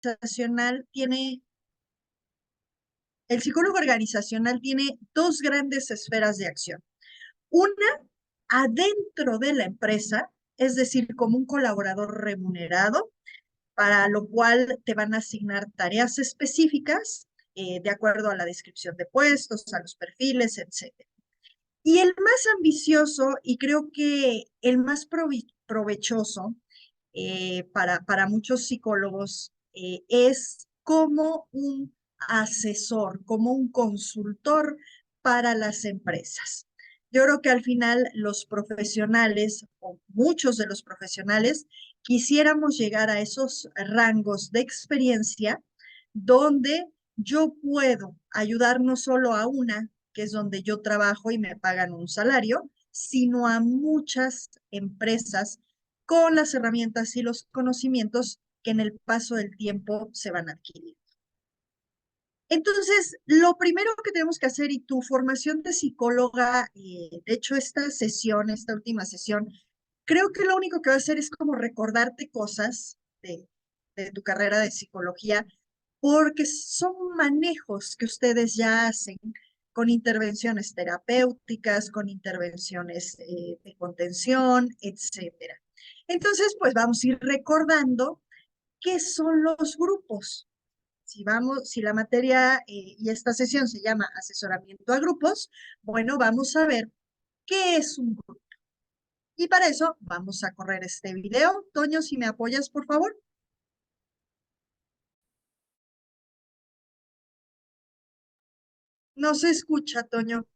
organizacional tiene, el psicólogo organizacional tiene dos grandes esferas de acción. Una, adentro de la empresa, es decir, como un colaborador remunerado, para lo cual te van a asignar tareas específicas de acuerdo a la descripción de puestos, a los perfiles, etcétera. Y el más ambicioso y creo que el más provechoso para muchos psicólogos es como un asesor, como un consultor para las empresas. Yo creo que al final los profesionales, o muchos de los profesionales, quisiéramos llegar a esos rangos de experiencia donde yo puedo ayudar no solo a una, que es donde yo trabajo y me pagan un salario, sino a muchas empresas con las herramientas y los conocimientos que en el paso del tiempo se van adquiriendo. Entonces, lo primero que tenemos que hacer, y tu formación de psicóloga, de hecho, esta sesión, esta última sesión, creo que lo único que va a hacer es como recordarte cosas de tu carrera de psicología, porque son manejos que ustedes ya hacen con intervenciones terapéuticas, con intervenciones de contención, etcétera. Entonces, pues vamos a ir recordando qué son los grupos. Si la materia y esta sesión se llama asesoramiento a grupos, bueno, vamos a ver qué es un grupo. Y para eso vamos a correr este video. Toño, si me apoyas, por favor. No se escucha, Toño.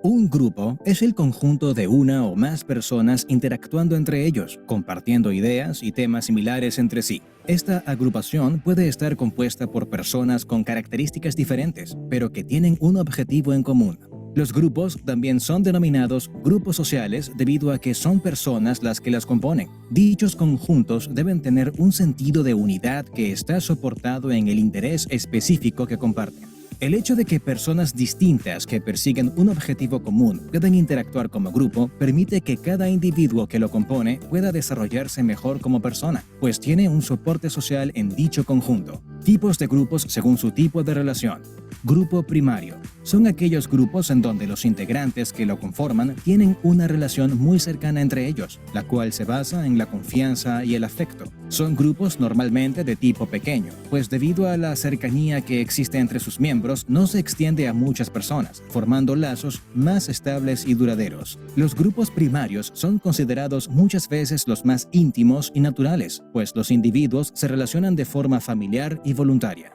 Un grupo es el conjunto de una o más personas interactuando entre ellos, compartiendo ideas y temas similares entre sí. Esta agrupación puede estar compuesta por personas con características diferentes, pero que tienen un objetivo en común. Los grupos también son denominados grupos sociales debido a que son personas las que las componen. Dichos conjuntos deben tener un sentido de unidad que está soportado en el interés específico que comparten. El hecho de que personas distintas que persiguen un objetivo común puedan interactuar como grupo permite que cada individuo que lo compone pueda desarrollarse mejor como persona, pues tiene un soporte social en dicho conjunto. Tipos de grupos según su tipo de relación. Grupo primario. Son aquellos grupos en donde los integrantes que lo conforman tienen una relación muy cercana entre ellos, la cual se basa en la confianza y el afecto. Son grupos normalmente de tipo pequeño, pues debido a la cercanía que existe entre sus miembros, no se extiende a muchas personas, formando lazos más estables y duraderos. Los grupos primarios son considerados muchas veces los más íntimos y naturales, pues los individuos se relacionan de forma familiar y voluntaria.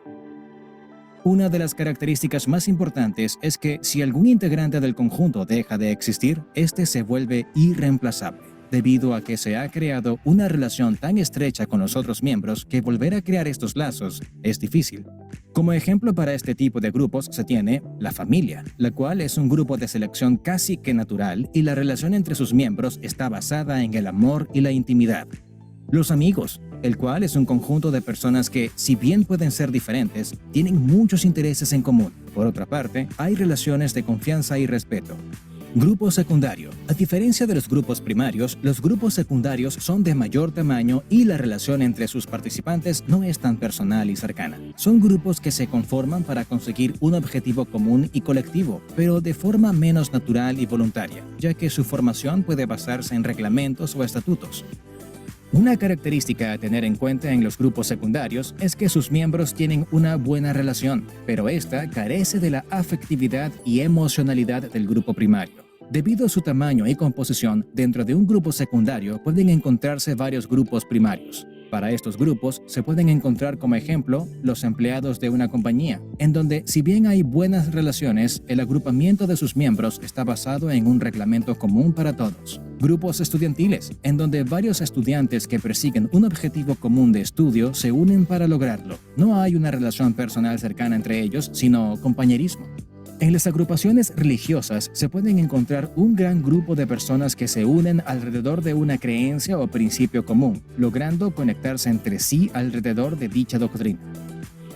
Una de las características más importantes es que si algún integrante del conjunto deja de existir, este se vuelve irreemplazable, debido a que se ha creado una relación tan estrecha con los otros miembros que volver a crear estos lazos es difícil. Como ejemplo para este tipo de grupos se tiene la familia, la cual es un grupo de selección casi que natural y la relación entre sus miembros está basada en el amor y la intimidad. Los amigos, el cual es un conjunto de personas que, si bien pueden ser diferentes, tienen muchos intereses en común. Por otra parte, hay relaciones de confianza y respeto. Grupo secundario. A diferencia de los grupos primarios, los grupos secundarios son de mayor tamaño y la relación entre sus participantes no es tan personal y cercana. Son grupos que se conforman para conseguir un objetivo común y colectivo, pero de forma menos natural y voluntaria, ya que su formación puede basarse en reglamentos o estatutos. Una característica a tener en cuenta en los grupos secundarios es que sus miembros tienen una buena relación, pero esta carece de la afectividad y emocionalidad del grupo primario. Debido a su tamaño y composición, dentro de un grupo secundario pueden encontrarse varios grupos primarios. Para estos grupos se pueden encontrar como ejemplo los empleados de una compañía, en donde si bien hay buenas relaciones, el agrupamiento de sus miembros está basado en un reglamento común para todos. Grupos estudiantiles, en donde varios estudiantes que persiguen un objetivo común de estudio se unen para lograrlo. No hay una relación personal cercana entre ellos, sino compañerismo. En las agrupaciones religiosas se pueden encontrar un gran grupo de personas que se unen alrededor de una creencia o principio común, logrando conectarse entre sí alrededor de dicha doctrina.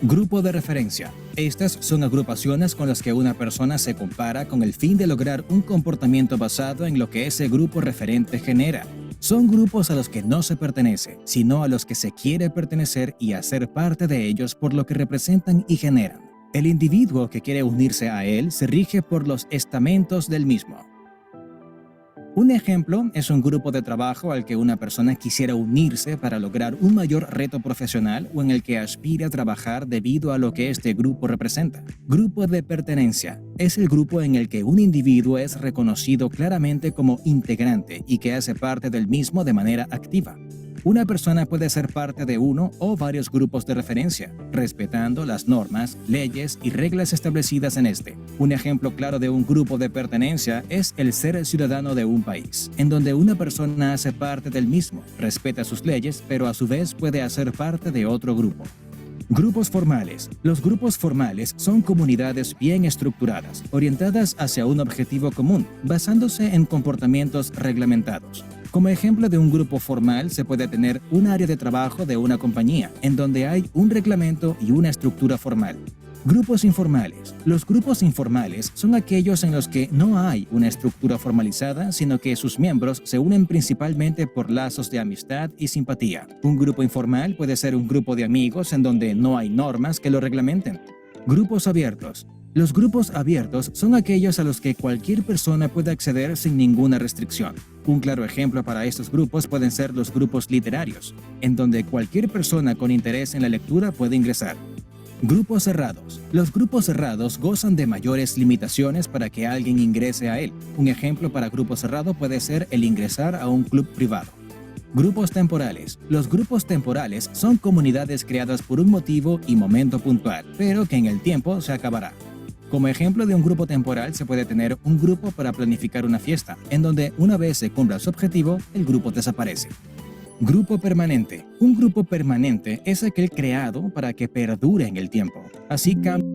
Grupo de referencia. Estas son agrupaciones con las que una persona se compara con el fin de lograr un comportamiento basado en lo que ese grupo referente genera. Son grupos a los que no se pertenece, sino a los que se quiere pertenecer y hacer parte de ellos por lo que representan y generan. El individuo que quiere unirse a él se rige por los estamentos del mismo. Un ejemplo es un grupo de trabajo al que una persona quisiera unirse para lograr un mayor reto profesional o en el que aspira a trabajar debido a lo que este grupo representa. Grupo de pertenencia es el grupo en el que un individuo es reconocido claramente como integrante y que hace parte del mismo de manera activa. Una persona puede ser parte de uno o varios grupos de referencia, respetando las normas, leyes y reglas establecidas en este. Un ejemplo claro de un grupo de pertenencia es el ser ciudadano de un país, en donde una persona hace parte del mismo, respeta sus leyes, pero a su vez puede hacer parte de otro grupo. Grupos formales. Los grupos formales son comunidades bien estructuradas, orientadas hacia un objetivo común, basándose en comportamientos reglamentados. Como ejemplo de un grupo formal se puede tener un área de trabajo de una compañía, en donde hay un reglamento y una estructura formal. Grupos informales. Los grupos informales son aquellos en los que no hay una estructura formalizada, sino que sus miembros se unen principalmente por lazos de amistad y simpatía. Un grupo informal puede ser un grupo de amigos en donde no hay normas que lo reglamenten. Grupos abiertos. Los grupos abiertos son aquellos a los que cualquier persona puede acceder sin ninguna restricción. Un claro ejemplo para estos grupos pueden ser los grupos literarios, en donde cualquier persona con interés en la lectura puede ingresar. Grupos cerrados. Los grupos cerrados gozan de mayores limitaciones para que alguien ingrese a él. Un ejemplo para grupo cerrado puede ser el ingresar a un club privado. Grupos temporales. Los grupos temporales son comunidades creadas por un motivo y momento puntual, pero que en el tiempo se acabará. Como ejemplo de un grupo temporal se puede tener un grupo para planificar una fiesta, en donde una vez se cumpla su objetivo, el grupo desaparece. Grupo permanente. Un grupo permanente es aquel creado para que perdure en el tiempo. Así cambian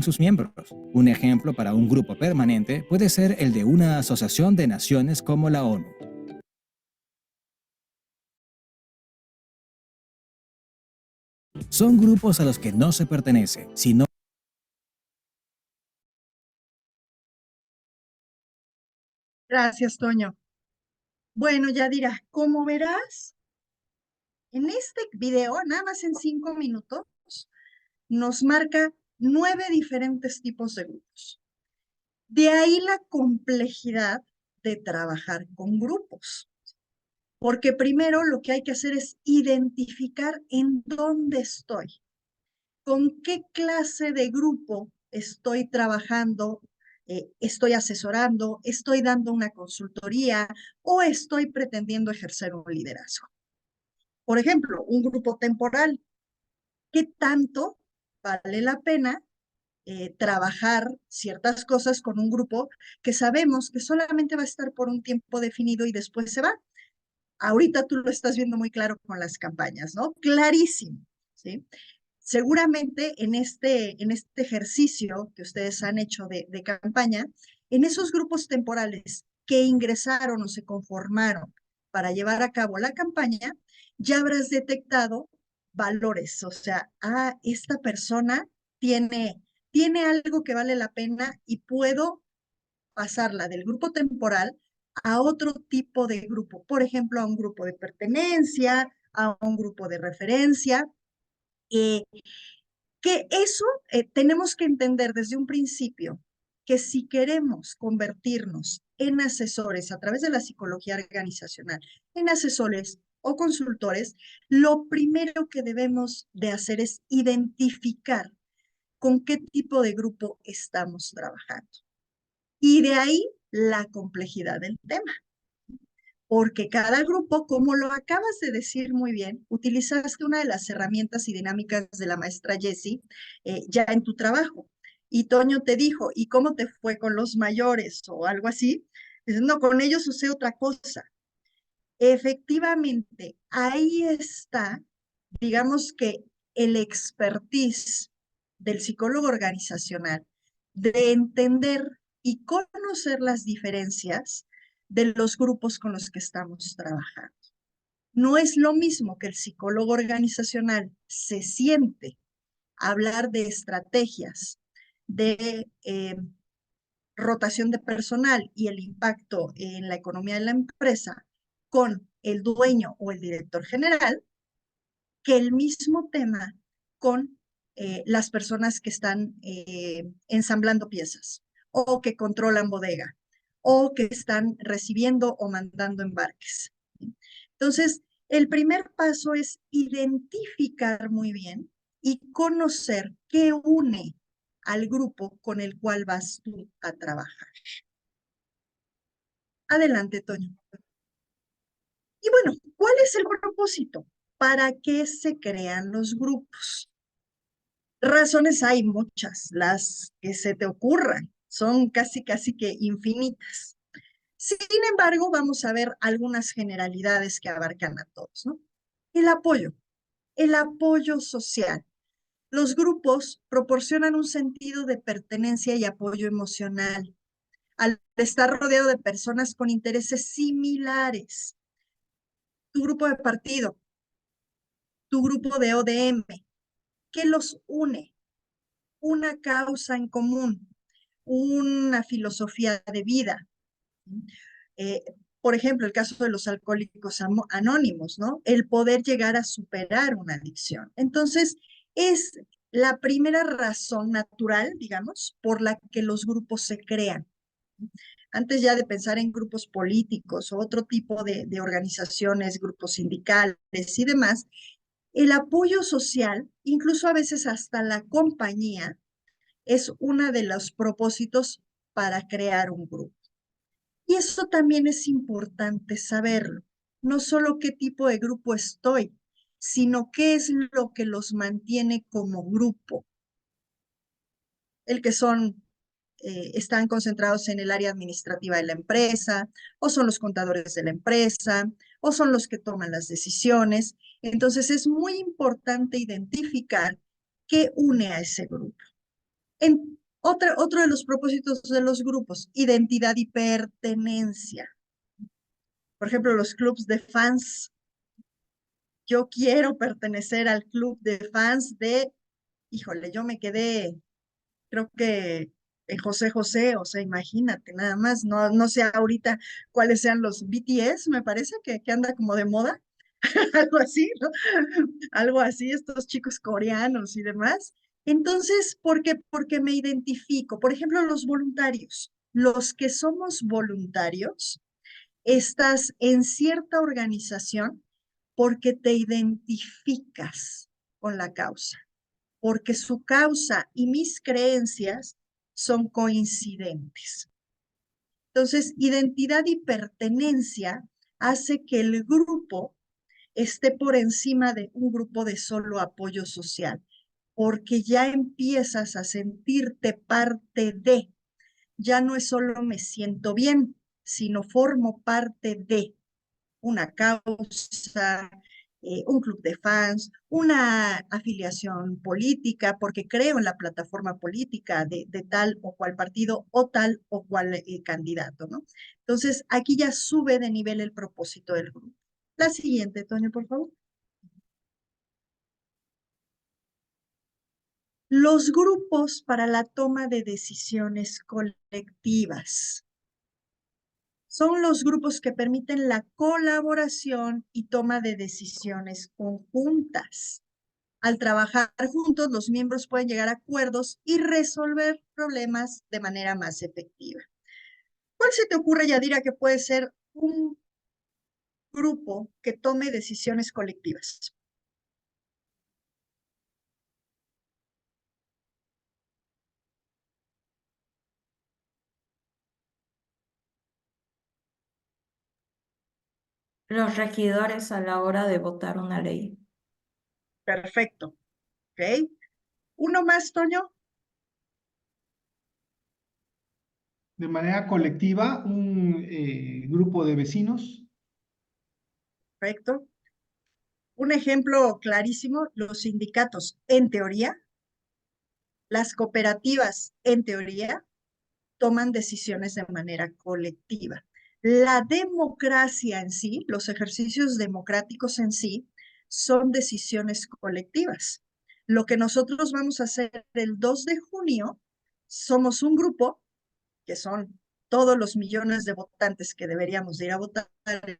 sus miembros. Un ejemplo para un grupo permanente puede ser el de una asociación de naciones como la ONU. Son grupos a los que no se pertenece, sino Gracias, Toño. Bueno, Yadira, como verás, en este video, nada más en 5 minutos, nos marca 9 diferentes tipos de grupos. De ahí la complejidad de trabajar con grupos. Porque primero lo que hay que hacer es identificar en dónde estoy, con qué clase de grupo estoy trabajando, estoy asesorando, estoy dando una consultoría o estoy pretendiendo ejercer un liderazgo. Por ejemplo, un grupo temporal. ¿Qué tanto vale la pena trabajar ciertas cosas con un grupo que sabemos que solamente va a estar por un tiempo definido y después se va? Ahorita tú lo estás viendo muy claro con las campañas, ¿no? Clarísimo, ¿sí? Seguramente en este ejercicio que ustedes han hecho de campaña, en esos grupos temporales que ingresaron o se conformaron para llevar a cabo la campaña, ya habrás detectado valores, o sea, esta persona tiene algo que vale la pena y puedo pasarla del grupo temporal a otro tipo de grupo, por ejemplo, a un grupo de pertenencia, a un grupo de referencia, eh, que eso tenemos que entender desde un principio, que si queremos convertirnos en asesores a través de la psicología organizacional, en asesores o consultores, lo primero que debemos de hacer es identificar con qué tipo de grupo estamos trabajando. Y de ahí la complejidad del tema, porque cada grupo, como lo acabas de decir muy bien, utilizaste una de las herramientas y dinámicas de la maestra Jessie ya en tu trabajo. Y Toño te dijo, ¿y cómo te fue con los mayores o algo así? Dices, no, con ellos usé otra cosa. Efectivamente, ahí está, digamos que el expertise del psicólogo organizacional de entender y conocer las diferencias de los grupos con los que estamos trabajando. No es lo mismo que el psicólogo organizacional se siente a hablar de estrategias de rotación de personal y el impacto en la economía de la empresa con el dueño o el director general, que el mismo tema con las personas que están ensamblando piezas o que controlan bodega o que están recibiendo o mandando embarques. Entonces, el primer paso es identificar muy bien y conocer qué une al grupo con el cual vas tú a trabajar. Adelante, Toño. Y bueno, ¿cuál es el propósito? ¿Para qué se crean los grupos? Razones hay muchas, las que se te ocurran, son casi que infinitas. Sin embargo, vamos a ver algunas generalidades que abarcan a todos, ¿no? El apoyo social. Los grupos proporcionan un sentido de pertenencia y apoyo emocional al estar rodeado de personas con intereses similares. Tu grupo de partido, tu grupo de ODM, ¿qué los une? Una causa en común, una filosofía de vida. Eh, por ejemplo, el caso de los alcohólicos anónimos, ¿no? El poder llegar a superar una adicción. Entonces, es la primera razón natural, digamos, por la que los grupos se crean. Antes ya de pensar en grupos políticos o otro tipo de organizaciones, grupos sindicales y demás, el apoyo social, incluso a veces hasta la compañía, es uno de los propósitos para crear un grupo. Y eso también es importante saberlo. No solo qué tipo de grupo estoy, sino qué es lo que los mantiene como grupo. El que están concentrados en el área administrativa de la empresa, o son los contadores de la empresa, o son los que toman las decisiones. Entonces es muy importante identificar qué une a ese grupo. Otro de los propósitos de los grupos, identidad y pertenencia. Por ejemplo, los clubs de fans. Yo quiero pertenecer al club de fans híjole, yo me quedé, creo que en José José, o sea, imagínate, nada más, no sé ahorita cuáles sean los BTS, me parece que anda como de moda, algo así, ¿no? Algo así, estos chicos coreanos y demás. Entonces, ¿por qué? Porque me identifico. Por ejemplo, los voluntarios. Los que somos voluntarios, estás en cierta organización porque te identificas con la causa, porque su causa y mis creencias son coincidentes. Entonces, identidad y pertenencia hace que el grupo esté por encima de un grupo de solo apoyo social, porque ya empiezas a sentirte parte de, ya no es solo me siento bien, sino formo parte de una causa, un club de fans, una afiliación política, porque creo en la plataforma política de tal o cual partido o tal o cual candidato, ¿no? Entonces, aquí ya sube de nivel el propósito del grupo. La siguiente, Toño, por favor. Los grupos para la toma de decisiones colectivas. Son los grupos que permiten la colaboración y toma de decisiones conjuntas. Al trabajar juntos, los miembros pueden llegar a acuerdos y resolver problemas de manera más efectiva. ¿Cuál se te ocurre, Yadira, que puede ser un grupo que tome decisiones colectivas? Los regidores a la hora de votar una ley. Perfecto. ¿Ok? ¿Uno más, Toño? De manera colectiva, un grupo de vecinos. Perfecto. Un ejemplo clarísimo, los sindicatos, en teoría, las cooperativas, en teoría, toman decisiones de manera colectiva. La democracia en sí, los ejercicios democráticos en sí, son decisiones colectivas. Lo que nosotros vamos a hacer el 2 de junio, somos un grupo, que son todos los millones de votantes que deberíamos de ir a votar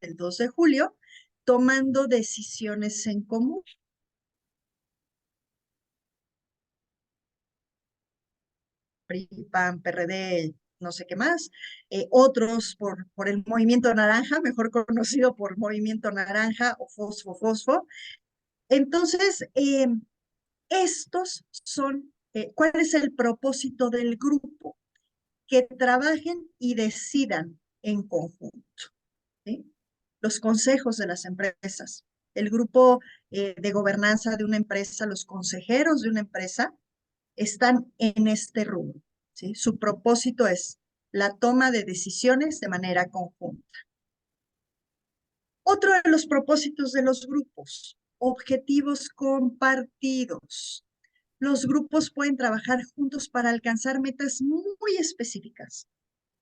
el 2 de julio, tomando decisiones en común. PRI, PAN, PRD, no sé qué más, otros por el Movimiento Naranja, mejor conocido por Movimiento Naranja o Fosfo. Entonces, estos son, ¿cuál es el propósito del grupo? Que trabajen y decidan en conjunto, ¿sí? Los consejos de las empresas, el grupo de gobernanza de una empresa, los consejeros de una empresa, están en este rubro, ¿sí? Su propósito es la toma de decisiones de manera conjunta. Otro de los propósitos de los grupos, objetivos compartidos. Los grupos pueden trabajar juntos para alcanzar metas muy específicas,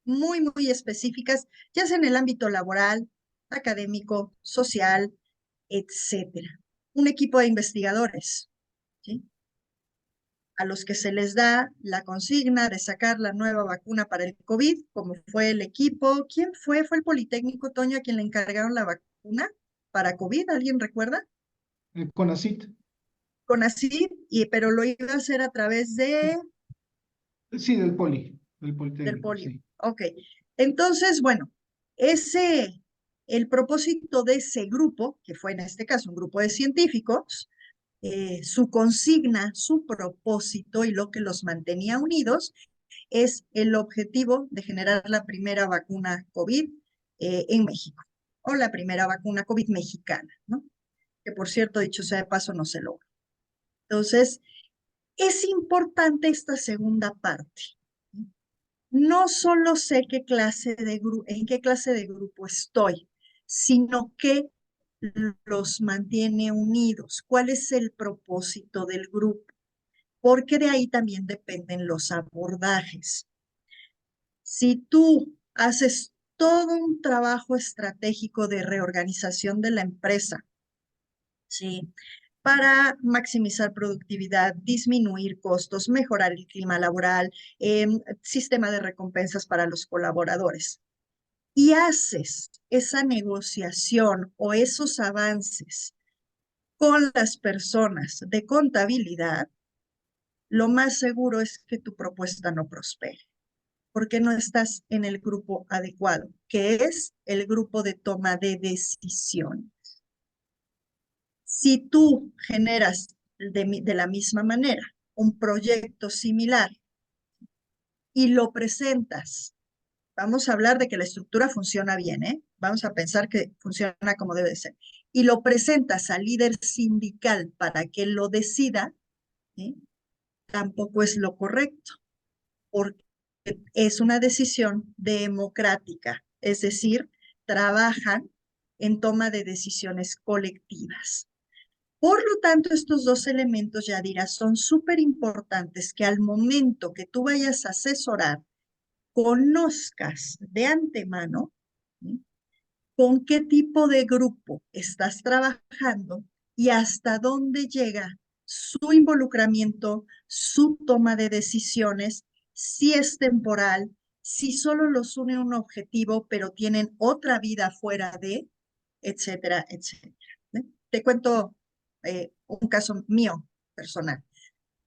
muy específicas, ya sea en el ámbito laboral, académico, social, etcétera. Un equipo de investigadores, ¿sí? A los que se les da la consigna de sacar la nueva vacuna para el COVID, como fue el equipo. ¿Quién fue? ¿Fue el Politécnico, Toño, a quien le encargaron la vacuna para COVID? ¿Alguien recuerda? El CONACYT. CONACYT, pero lo iba a hacer a través Sí, del del Politécnico, polio. sí. Ok. Entonces, bueno, el propósito de ese grupo, que fue en este caso un grupo de científicos, su consigna, su propósito y lo que los mantenía unidos es el objetivo de generar la primera vacuna COVID en México, o la primera vacuna COVID mexicana, ¿no? Que por cierto, dicho sea de paso, no se logra. Entonces, es importante esta segunda parte. No solo sé en qué clase de grupo estoy, sino qué los mantiene unidos, cuál es el propósito del grupo, porque de ahí también dependen los abordajes. Si tú haces todo un trabajo estratégico de reorganización de la empresa, ¿sí? Para maximizar productividad, disminuir costos, mejorar el clima laboral, sistema de recompensas para los colaboradores. Y haces esa negociación o esos avances con las personas de contabilidad, lo más seguro es que tu propuesta no prospere, porque no estás en el grupo adecuado, que es el grupo de toma de decisión. Si tú generas de la misma manera un proyecto similar y lo presentas, vamos a hablar de que la estructura funciona bien, ¿eh? Vamos a pensar que funciona como debe de ser, y lo presentas al líder sindical para que lo decida, ¿sí? Tampoco es lo correcto, porque es una decisión democrática, es decir, trabajan en toma de decisiones colectivas. Por lo tanto, estos dos elementos, Yadira, son súper importantes que al momento que tú vayas a asesorar, conozcas de antemano, ¿sí? Con qué tipo de grupo estás trabajando y hasta dónde llega su involucramiento, su toma de decisiones, si es temporal, si solo los une un objetivo, pero tienen otra vida fuera de, etcétera, etcétera. Te cuento un caso mío personal.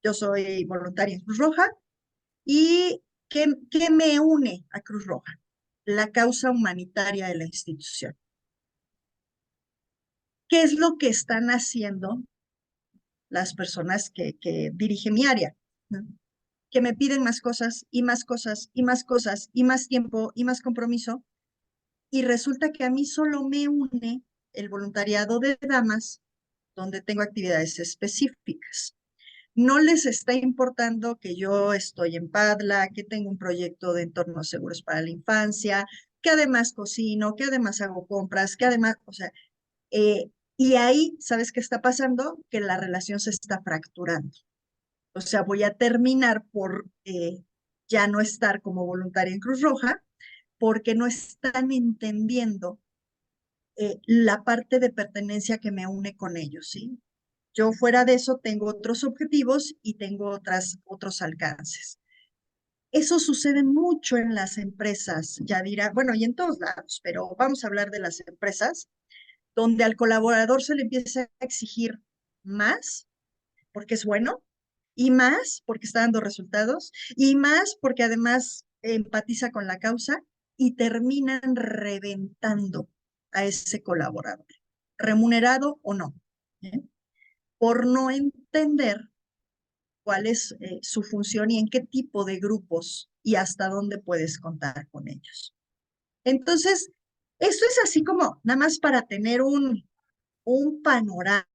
Yo soy voluntaria en Cruz Roja y ¿qué me une a Cruz Roja? La causa humanitaria de la institución. ¿Qué es lo que están haciendo las personas que dirigen mi área? ¿No? Que me piden más cosas y más cosas y más cosas y más tiempo y más compromiso, y resulta que a mí solo me une el voluntariado de damas, donde tengo actividades específicas. No les está importando que yo estoy en Padla, que tengo un proyecto de entornos seguros para la infancia, que además cocino, que además hago compras, que además, o sea, y ahí, ¿sabes qué está pasando? Que la relación se está fracturando. O sea, voy a terminar por ya no estar como voluntaria en Cruz Roja porque no están entendiendo la parte de pertenencia que me une con ellos, ¿sí? Yo fuera de eso tengo otros objetivos y tengo otros alcances. Eso sucede mucho en las empresas, ya dirá, bueno, y en todos lados, pero vamos a hablar de las empresas, donde al colaborador se le empieza a exigir más porque es bueno, y más porque está dando resultados, y más porque además empatiza con la causa y terminan reventando a ese colaborador, remunerado o no, ¿eh? Por no entender cuál es su función y en qué tipo de grupos y hasta dónde puedes contar con ellos. Entonces, esto es así como nada más para tener un panorama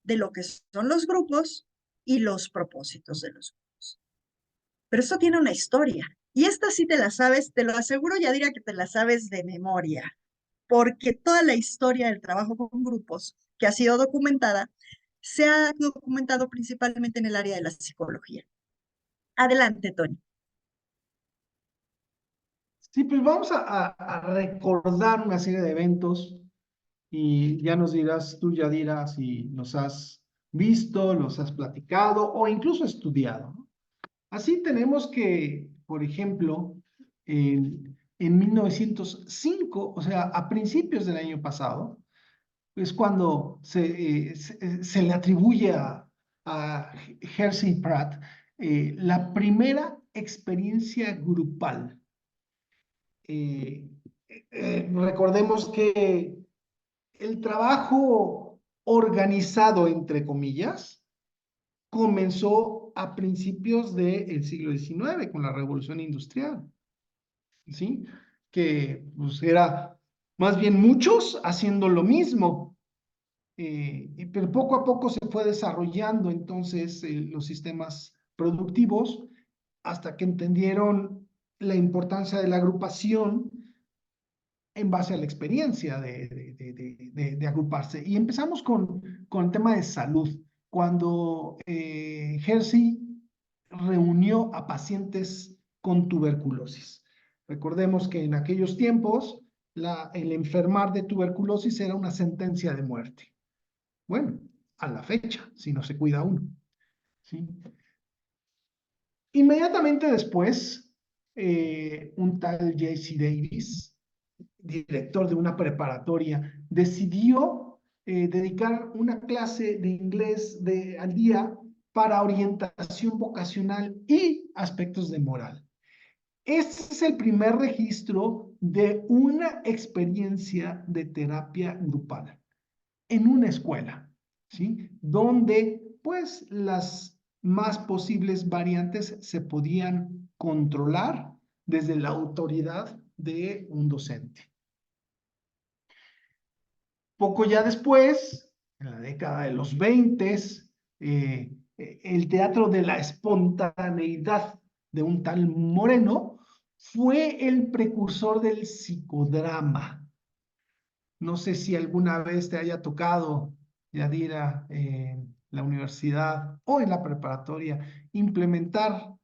de lo que son los grupos y los propósitos de los grupos. Pero esto tiene una historia. Y esta sí te la sabes, te lo aseguro, ya diría que te la sabes de memoria, porque toda la historia del trabajo con grupos que ha sido documentada, se ha documentado principalmente en el área de la psicología. Adelante, Tony. Sí, pues vamos a recordar una serie de eventos y ya nos dirás, tú ya dirás si los has visto, los has platicado o incluso estudiado, ¿no? Así tenemos que, por ejemplo, en 1905, o sea, a principios del año pasado, es cuando se le atribuye a Hersey Pratt la primera experiencia grupal. Recordemos que el trabajo organizado, entre comillas, comenzó a principios del siglo XIX con la Revolución Industrial, ¿sí? Que pues, era más bien muchos haciendo lo mismo, pero poco a poco se fue desarrollando entonces los sistemas productivos hasta que entendieron la importancia de la agrupación en base a la experiencia de agruparse. Y empezamos con el tema de salud, cuando Hersey reunió a pacientes con tuberculosis. Recordemos que en aquellos tiempos el enfermar de tuberculosis era una sentencia de muerte. Bueno, a la fecha, si no se cuida uno, ¿sí? Inmediatamente después, un tal J.C. Davis, director de una preparatoria, decidió dedicar una clase de inglés al día para orientación vocacional y aspectos de moral. Este es el primer registro de una experiencia de terapia grupal en una escuela, ¿sí? Donde, pues, las más posibles variantes se podían controlar desde la autoridad de un docente. Poco ya después, en la década de los 20, el teatro de la espontaneidad de un tal Moreno fue el precursor del psicodrama. No sé si alguna vez te haya tocado, Yadira, en la universidad o en la preparatoria, implementar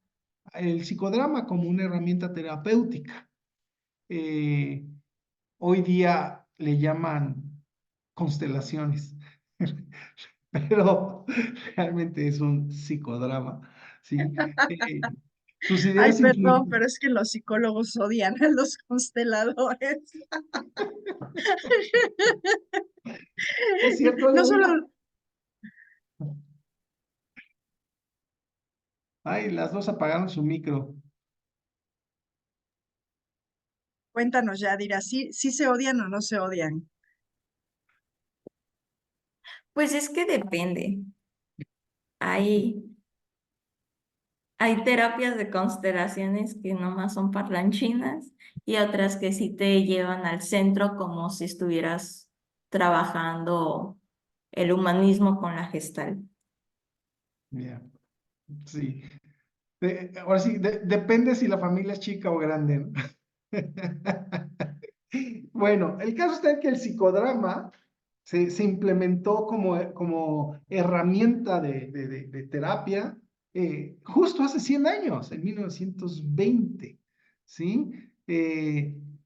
el psicodrama como una herramienta terapéutica. Eh, Hoy día le llaman constelaciones, pero realmente es un psicodrama, ¿sí? Sus Ay, ideas perdón, influyen. pero es que los psicólogos odian a los consteladores. ¿Es cierto, No Yadira? solo, Ay, las dos apagaron su micro. cuéntanos ya, dirá, ¿sí se odian o no se odian? Pues es que depende. Hay, hay terapias de constelaciones que nomás son parlanchinas y otras que sí te llevan al centro como si estuvieras trabajando el humanismo con la gestal. Yeah, sí. Ahora sí, depende si la familia es chica o grande, ¿no? Bueno, el caso está en que el psicodrama se implementó como herramienta de terapia justo hace 100 años, en 1920, ¿sí?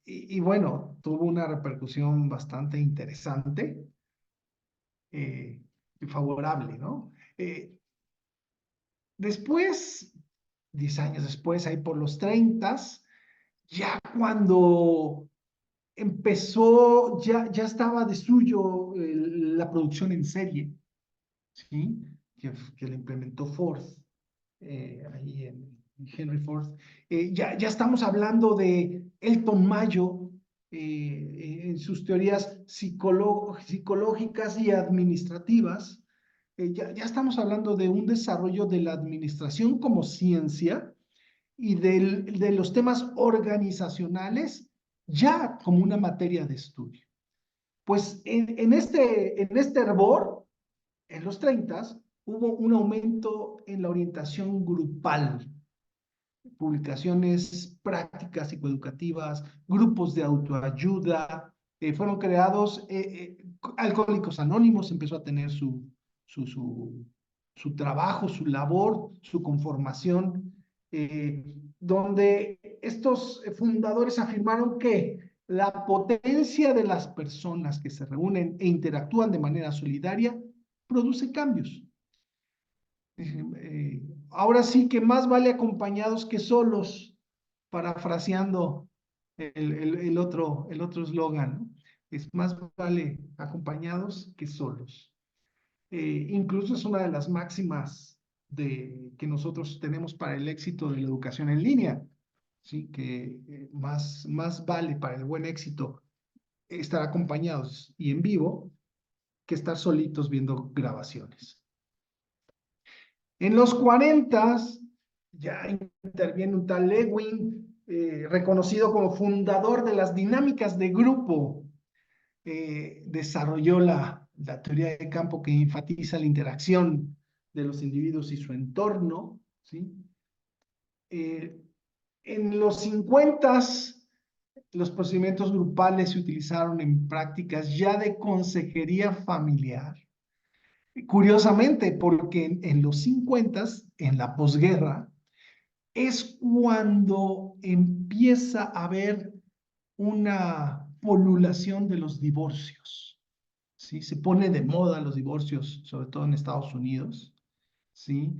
Y bueno, tuvo una repercusión bastante interesante y favorable, ¿no? Después, 10 años después, ahí por los 30, ya cuando empezó, ya estaba de suyo la producción en serie, ¿sí? Que le implementó Ford, ahí en Henry Ford. Ya estamos hablando de Elton Mayo, en sus teorías psicológicas y administrativas. Ya estamos hablando de un desarrollo de la administración como ciencia y de los temas organizacionales ya como una materia de estudio. Pues en este hervor, en los 30, hubo un aumento en la orientación grupal, publicaciones prácticas psicoeducativas, grupos de autoayuda, fueron creados, Alcohólicos Anónimos empezó a tener su trabajo, su labor, su conformación, donde estos fundadores afirmaron que la potencia de las personas que se reúnen e interactúan de manera solidaria produce cambios. Ahora sí que más vale acompañados que solos, parafraseando el otro eslogan, ¿no? Es más vale acompañados que solos. Incluso es una de las máximas que nosotros tenemos para el éxito de la educación en línea, ¿sí? Que más vale para el buen éxito estar acompañados y en vivo que estar solitos viendo grabaciones. En los 40 ya interviene un tal Lewin, reconocido como fundador de las dinámicas de grupo. Desarrolló la teoría de campo que enfatiza la interacción de los individuos y su entorno, ¿sí? En los 50 los procedimientos grupales se utilizaron en prácticas ya de consejería familiar. Curiosamente, porque en los 50, en la posguerra, es cuando empieza a haber una polulación de los divorcios, ¿sí? Se pone de moda los divorcios, sobre todo en Estados Unidos, ¿sí?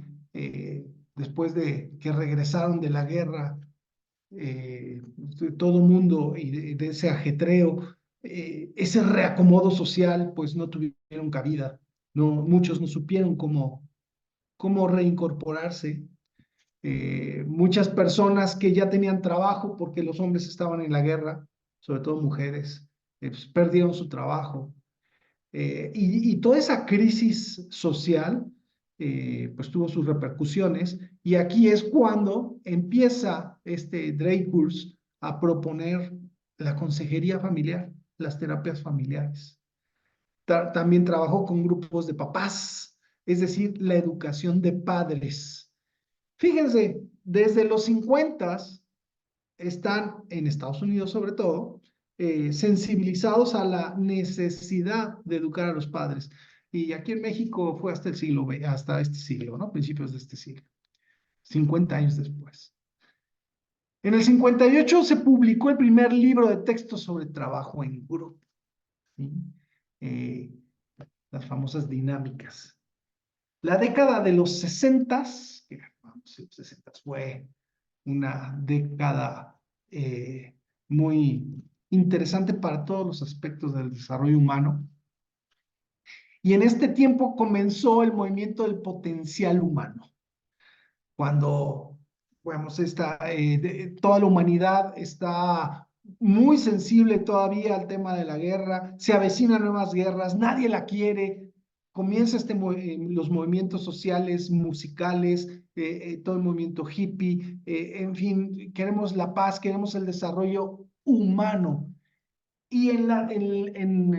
Después de que regresaron de la guerra, todo el mundo y de ese ajetreo, ese reacomodo social, pues no tuvieron cabida. No, muchos no supieron cómo reincorporarse. Muchas personas que ya tenían trabajo porque los hombres estaban en la guerra, sobre todo mujeres, pues perdieron su trabajo. Y toda esa crisis social, pues tuvo sus repercusiones. Y aquí es cuando empieza Dreyfus a proponer la consejería familiar, las terapias familiares. También trabajó con grupos de papás, es decir, la educación de padres. Fíjense, desde los 50 están en Estados Unidos sobre todo, sensibilizados a la necesidad de educar a los padres. Y aquí en México fue hasta este siglo, ¿no? Principios de este siglo, 50 años después. En el 58 se publicó el primer libro de texto sobre trabajo en grupo, ¿sí? Las famosas dinámicas. La década de los 60, que vamos, los 60 fue una década muy interesante para todos los aspectos del desarrollo humano. Y en este tiempo comenzó el movimiento del potencial humano. Cuando, digamos, toda la humanidad está muy sensible todavía al tema de la guerra, se avecinan nuevas guerras, nadie la quiere, comienza los movimientos sociales, musicales, todo el movimiento hippie, en fin, queremos la paz, queremos el desarrollo humano. Y en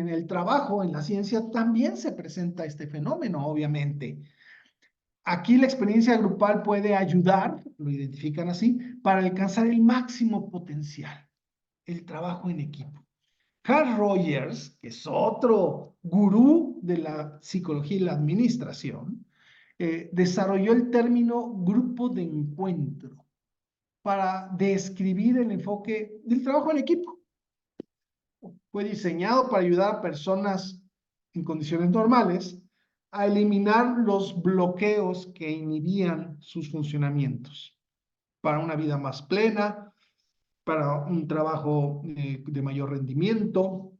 el trabajo, en la ciencia, también se presenta este fenómeno, obviamente. Aquí la experiencia grupal puede ayudar, lo identifican así, para alcanzar el máximo potencial, el trabajo en equipo. Carl Rogers, que es otro gurú de la psicología y la administración, desarrolló el término grupo de encuentro para describir el enfoque del trabajo en equipo. Fue diseñado para ayudar a personas en condiciones normales a eliminar los bloqueos que inhibían sus funcionamientos para una vida más plena, para un trabajo de mayor rendimiento.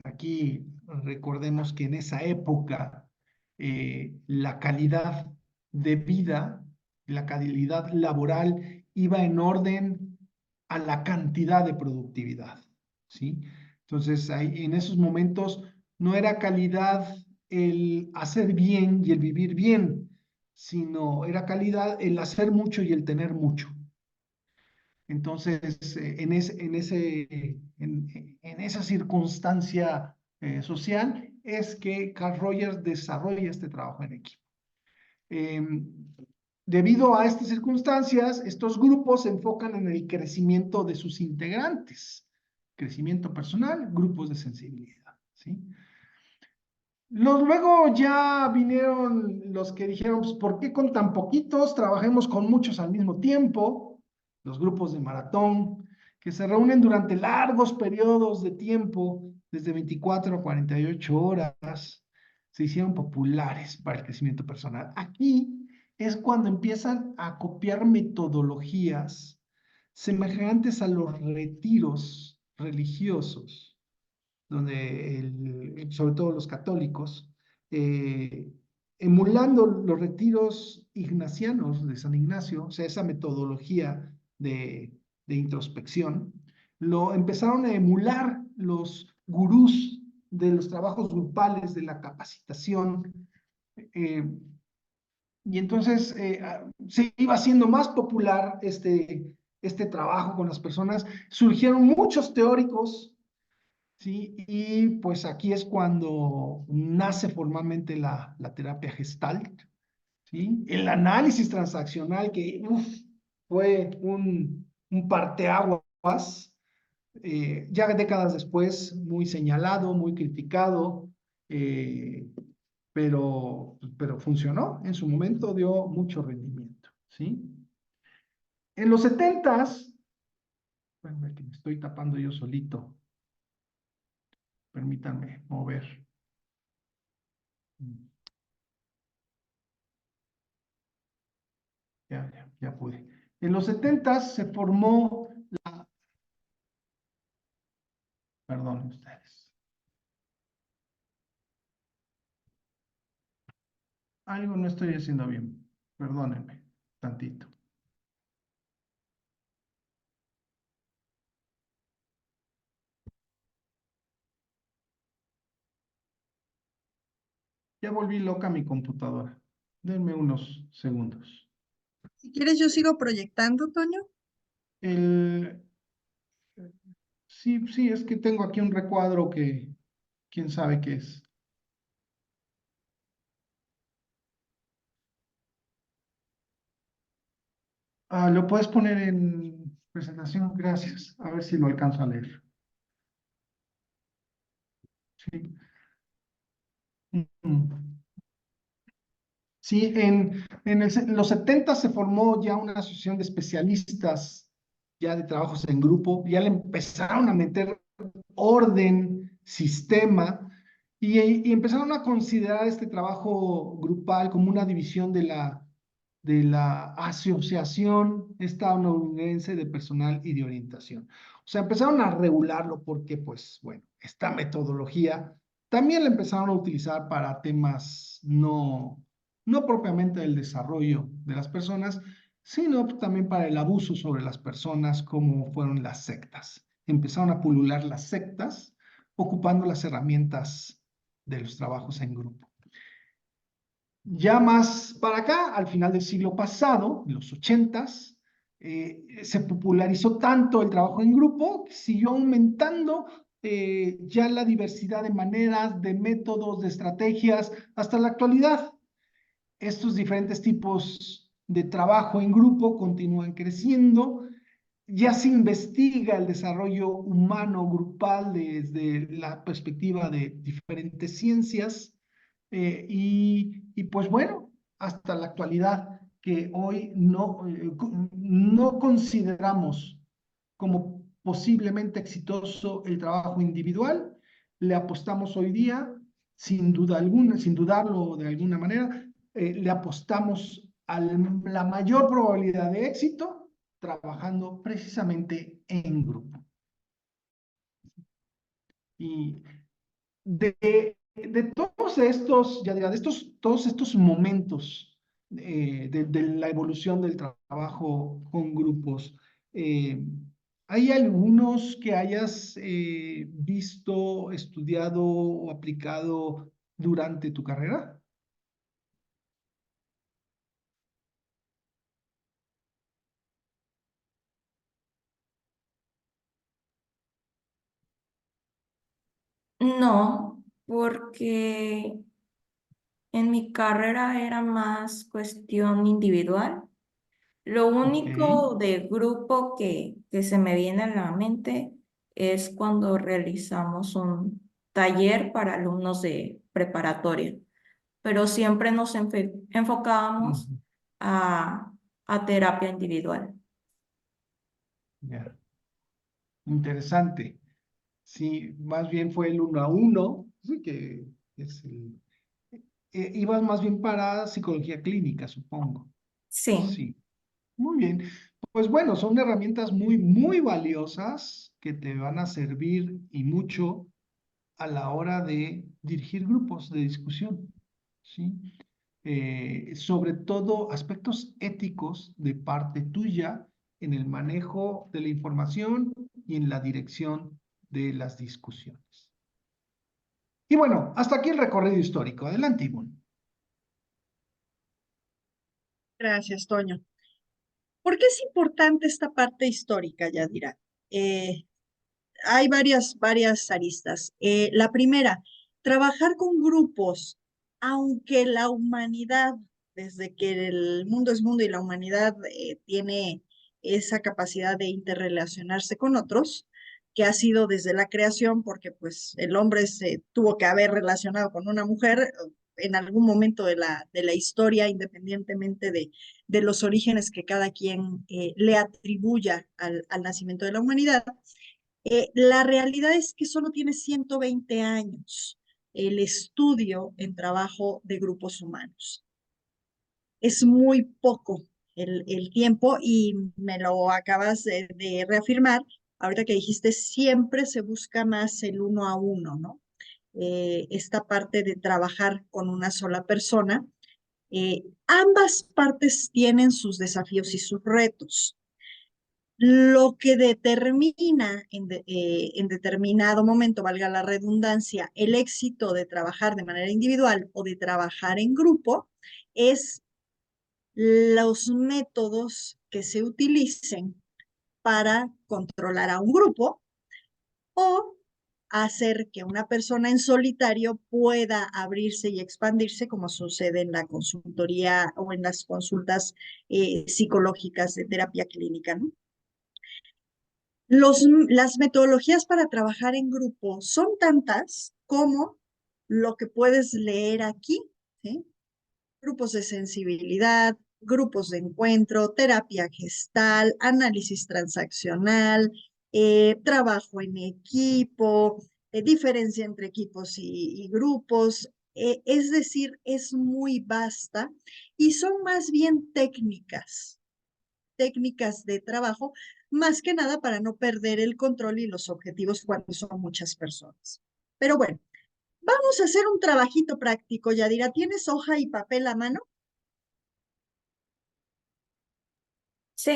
Aquí recordemos que en esa época la calidad de vida, la calidad laboral iba en orden a la cantidad de productividad, ¿sí? Entonces, en esos momentos no era calidad el hacer bien y el vivir bien, sino era calidad el hacer mucho y el tener mucho. Entonces, en esa circunstancia social es que Carl Rogers desarrolla este trabajo en equipo. Debido a estas circunstancias, estos grupos se enfocan en el crecimiento de sus integrantes, crecimiento personal, grupos de sensibilidad, ¿sí? Luego ya vinieron los que dijeron, pues, ¿por qué con tan poquitos? Trabajemos con muchos al mismo tiempo. Los grupos de maratón, que se reúnen durante largos periodos de tiempo, desde 24 a 48 horas, se hicieron populares para el crecimiento personal. Aquí es cuando empiezan a copiar metodologías semejantes a los retiros religiosos donde sobre todo los católicos, emulando los retiros ignacianos de San Ignacio, o sea, esa metodología de introspección, lo empezaron a emular los gurús de los trabajos grupales, de la capacitación, y entonces se iba haciendo más popular este trabajo con las personas. Surgieron muchos teóricos, ¿sí? Y pues aquí es cuando nace formalmente la terapia Gestalt, ¿sí? El análisis transaccional, que fue un parteaguas, ya décadas después, muy señalado, muy criticado, pero funcionó, en su momento dio mucho rendimiento, ¿sí? En los 70s, bueno, que me estoy tapando yo solito, permítanme mover. Ya pude. En los 70s se formó perdón ustedes. Algo no estoy haciendo bien. Perdónenme tantito. Ya volví loca mi computadora. Denme unos segundos. Si quieres, yo sigo proyectando, Toño. El... Sí, es que tengo aquí un recuadro que quién sabe qué es. ¿Lo puedes poner en presentación? Gracias. A ver si lo alcanzo a leer. Sí. Sí, en los 70 se formó ya una asociación de especialistas ya de trabajos en grupo, ya le empezaron a meter orden, sistema, y empezaron a considerar este trabajo grupal como una división de la Asociación Estadounidense de Personal y de Orientación. O sea, empezaron a regularlo porque, pues, bueno, esta metodología también la empezaron a utilizar para temas no propiamente del desarrollo de las personas, sino también para el abuso sobre las personas, como fueron las sectas. Empezaron a pulular las sectas, ocupando las herramientas de los trabajos en grupo. Ya más para acá, al final del siglo pasado, en los 80s, se popularizó tanto el trabajo en grupo que siguió aumentando ya la diversidad de maneras, de métodos, de estrategias, hasta la actualidad. Estos diferentes tipos de trabajo en grupo continúan creciendo. Ya se investiga el desarrollo humano grupal desde la perspectiva de diferentes ciencias, y pues bueno, hasta la actualidad, que hoy no consideramos como posiblemente exitoso el trabajo individual, le apostamos hoy día, sin duda alguna, sin dudarlo de alguna manera, le apostamos a la mayor probabilidad de éxito trabajando precisamente en grupo. Y de todos estos, ya dirá, todos estos momentos de la evolución del trabajo con grupos, ¿hay algunos que hayas visto, estudiado o aplicado durante tu carrera? No, porque en mi carrera era más cuestión individual. Lo Ok. único de grupo que se me viene a la mente es cuando realizamos un taller para alumnos de preparatoria, pero siempre nos enfocábamos Ujú. a, a terapia individual. Ya. Interesante. Sí, más bien fue el 1 a 1, sí, que es ibas más bien para psicología clínica, supongo. Sí, Sí, muy bien. Pues bueno, son herramientas muy, muy valiosas que te van a servir y mucho a la hora de dirigir grupos de discusión, ¿sí? Sobre todo aspectos éticos de parte tuya en el manejo de la información y en la dirección de las discusiones. Y bueno, hasta aquí el recorrido histórico. Adelante, Ivonne. Gracias, Toño. ¿Por qué es importante esta parte histórica, Yadira? Eh, Hay varias aristas. La primera, trabajar con grupos, aunque la humanidad, desde que el mundo es mundo y la humanidad tiene esa capacidad de interrelacionarse con otros, que ha sido desde la creación, porque pues el hombre se tuvo que haber relacionado con una mujer en algún momento de la historia, independientemente de los orígenes que cada quien le atribuya al nacimiento de la humanidad. La realidad es que solo tiene 120 años el estudio en trabajo de grupos humanos. Es muy poco el tiempo y me lo acabas de reafirmar. Ahorita que dijiste, siempre se busca más el 1 a 1, ¿no? Esta parte de trabajar con una sola persona. Ambas partes tienen sus desafíos y sus retos. Lo que determina en determinado momento, valga la redundancia, el éxito de trabajar de manera individual o de trabajar en grupo es los métodos que se utilicen para controlar a un grupo o hacer que una persona en solitario pueda abrirse y expandirse, como sucede en la consultoría o en las consultas psicológicas de terapia clínica, ¿no? Las metodologías para trabajar en grupo son tantas como lo que puedes leer aquí, ¿sí? Grupos de sensibilidad, grupos de encuentro, terapia gestal, análisis transaccional, trabajo en equipo, diferencia entre equipos y grupos. Es decir, es muy vasta y son más bien técnicas de trabajo, más que nada para no perder el control y los objetivos cuando son muchas personas. Pero bueno, vamos a hacer un trabajito práctico, Yadira. ¿Tienes hoja y papel a mano? sí,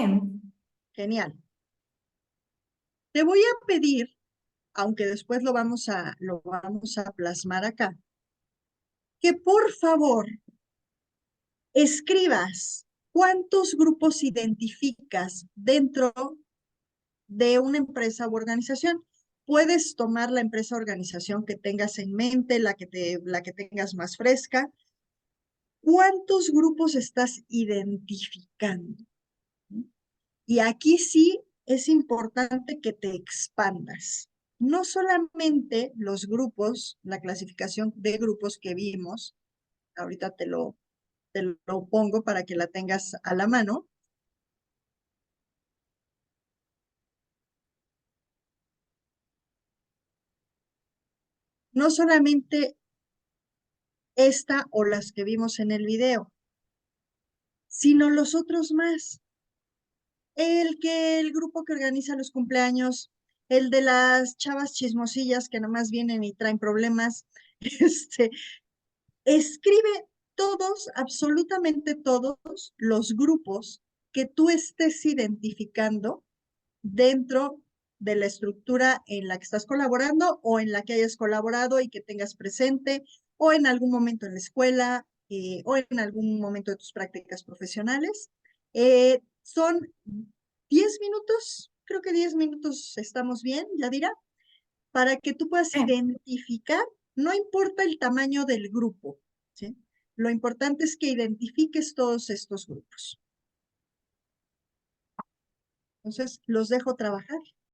Genial. Te voy a pedir, aunque después lo vamos a plasmar acá, que por favor escribas cuántos grupos identificas dentro de una empresa u organización. Puedes tomar la empresa o organización que tengas en mente, la que tengas más fresca. ¿Cuántos grupos estás identificando? Y aquí sí es importante que te expandas. No solamente los grupos, la clasificación de grupos que vimos, ahorita te lo pongo para que la tengas a la mano. No solamente esta o las que vimos en el video, sino los otros más. El grupo que organiza los cumpleaños, el de las chavas chismosillas que nomás vienen y traen problemas, escribe todos, absolutamente todos los grupos que tú estés identificando dentro de la estructura en la que estás colaborando o en la que hayas colaborado y que tengas presente, o en algún momento en la escuela, o en algún momento de tus prácticas profesionales. Son 10 minutos, creo que 10 minutos estamos bien, Yadira, para que tú puedas Sí. identificar, no importa el tamaño del grupo, ¿sí? Lo importante es que identifiques todos estos grupos. Entonces, los dejo trabajar.